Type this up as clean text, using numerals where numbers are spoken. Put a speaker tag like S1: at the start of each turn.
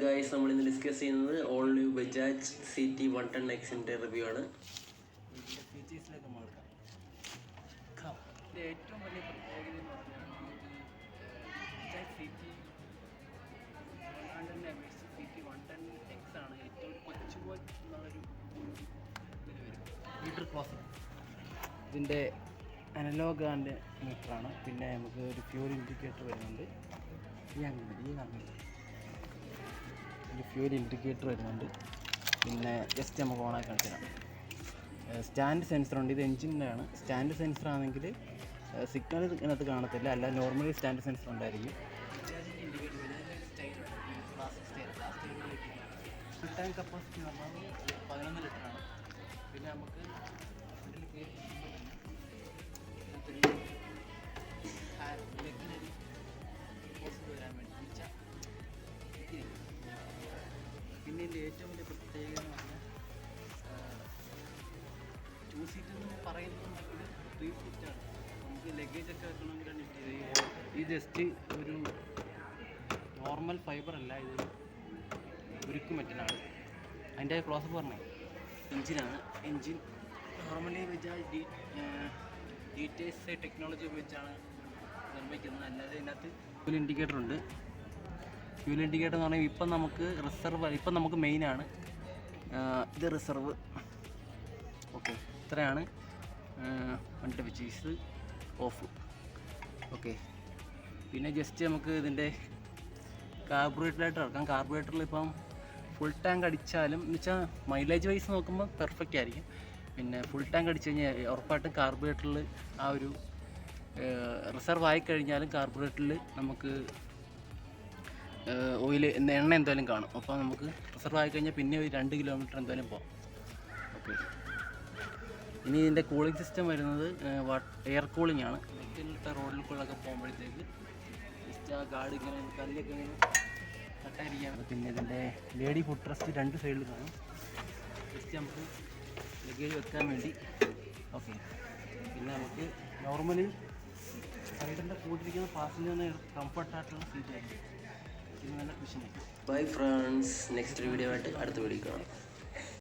S1: Guys, നമ്മൾ ഇന്ന് discuss ചെയ്യുന്നത് ഓൾ ന്യൂ ബജാജ് CT 110Xന്റെ റിവ്യൂ ആണ്.
S2: ഫീച്ചേഴ്സിലേക്ക് നോക്കാം. ഇതിൻ്റെ ഏറ്റവും വലിയ പ്രത്യേകത എന്ന് പറഞ്ഞാൽ നമുക്ക് ബജാജ് CT 110നെ അപേക്ഷിച്ച് CT 110X ആണ് ഏറ്റവും കൊച്ചു പോൽ എന്നുള്ളൊരു ഇതിൽ വരും. മീറ്റർ ക്ലോസർ ഇതിൻ്റെ അനലോഗ് ആൻഡ് മീറ്ററാണ്. പിന്നെ നമുക്ക് ഒരു ഫ്യൂൽ ഇൻഡിക്കേറ്റർ വരുന്നുണ്ട്. ഒരു ഫ്യൂൽ ഇൻഡിക്കേറ്റർ വരുന്നുണ്ട്. പിന്നെ ജസ്റ്റ് നമുക്ക് ഓണാക്കി കാണിച്ചു തരാം. സ്റ്റാൻഡ് സെൻസർ ഉണ്ട്. ഇത് എഞ്ചിൻ്റെ ആണ്. സ്റ്റാൻഡ് സെൻസർ ആണെങ്കിൽ സിഗ്നൽ ഇതിനകത്ത് കാണത്തില്ല, അല്ല നോർമലി സ്റ്റാൻഡ് സെൻസർ ഉണ്ടായിരിക്കും. ഫുൾ ടാങ്ക് കപ്പാസിറ്റി പറഞ്ഞാൽ 11 ലിറ്ററാണ്. പിന്നെ നമുക്ക് വരാൻ വേണ്ടി പിന്നെ ഇതിൻ്റെ ഏറ്റവും വലിയ പ്രത്യേകത എന്ന് പറഞ്ഞാൽ 2 സീറ്റ് എന്ന് പറയുന്നുണ്ടെങ്കിൽ 3 സീറ്റാണ്. നമുക്ക് ലഗേജൊക്കെ വെക്കണമെങ്കിലാണ് ഇത് ജസ്റ്റ് ഒരു നോർമൽ ഫൈബർ അല്ല, ഇത് ഉരുക്ക് മെറ്റലാണ്. അതിൻ്റെ ക്ലോസപ്പ് പറഞ്ഞേ എഞ്ചിനാണ്. Engine normally Bajaj details technology ഉപയോഗിച്ചാണ് നിർമ്മിക്കുന്നത്. അല്ലാതെ ഇതിനകത്ത് ഫ്യൂൽ ഇൻഡിക്കേറ്റർ ഉണ്ട്. ഫ്യൂൽ ഇൻഡിക്കേറ്റർ എന്ന് പറഞ്ഞാൽ ഇപ്പം നമുക്ക് റിസർവ്, ഇപ്പം നമുക്ക് മെയിനാണ്. ഇത് റിസർവ്. ഓക്കെ, ഇത്രയാണ് വണ്ടി വിച്ചീസ് ഓഫ്. ഓക്കെ, പിന്നെ ജസ്റ്റ് നമുക്ക് ഇതിൻ്റെ കാർബറേറ്ററിലായിട്ട് ഇറക്കാം. കാർബറേറ്ററിൽ ഇപ്പം ഫുൾ ടാങ്ക് അടിച്ചാലും എന്ന് വെച്ചാൽ മൈലേജ് വൈസ് നോക്കുമ്പോൾ പെർഫെക്റ്റ് ആയിരിക്കും. പിന്നെ ഫുൾ ടാങ്ക് അടിച്ചു കഴിഞ്ഞാൽ ഉറപ്പായിട്ടും കാർബറേറ്ററിൽ ആ ഒരു റിസർവ് ആയിക്കഴിഞ്ഞാലും കാർബറേറ്ററിൽ നമുക്ക് ഓയിൽ എണ്ണ എന്തായാലും കാണും. അപ്പോൾ നമുക്ക് റിസർവ് ആയിക്കഴിഞ്ഞാൽ പിന്നെ ഒരു 2 കിലോമീറ്റർ എന്തായാലും പോകാം. ഓക്കെ, ഇനി ഇതിൻ്റെ കൂളിംഗ് സിസ്റ്റം വരുന്നത് എയർ കൂളിംഗ് ആണ്. മറ്റുള്ള റോഡിൽ കൂടെയൊക്കെ പോകുമ്പോഴത്തേക്ക് ജസ്റ്റ് ആ ഗാർഡ് ഇങ്ങനെ കല്ലൊക്കെ ഇങ്ങനെ കട്ടായിരിക്കുകയാണ്. പിന്നെ ഇതിൻ്റെ ലേഡി ഫുഡ് റെസ്റ്റ് 2 സൈഡിൽ കാണും. ജസ്റ്റ് നമുക്ക് ലഗേജ് വെക്കാൻ വേണ്ടി. ഓക്കെ, പിന്നെ നമുക്ക് നോർമലി സൈഡിൻ്റെ കൂട്ടിരിക്കുന്ന പാസഞ്ചറിന് കംഫർട്ടായിട്ടുള്ള സീറ്റായിരിക്കും. ഇത് നല്ല കുഷനായിരിക്കും.
S1: ബൈ ഫ്രണ്ട്സ്, നെക്സ്റ്റ് വീഡിയോ ആയിട്ട് അടുത്ത വീഡിയോ കാണാം.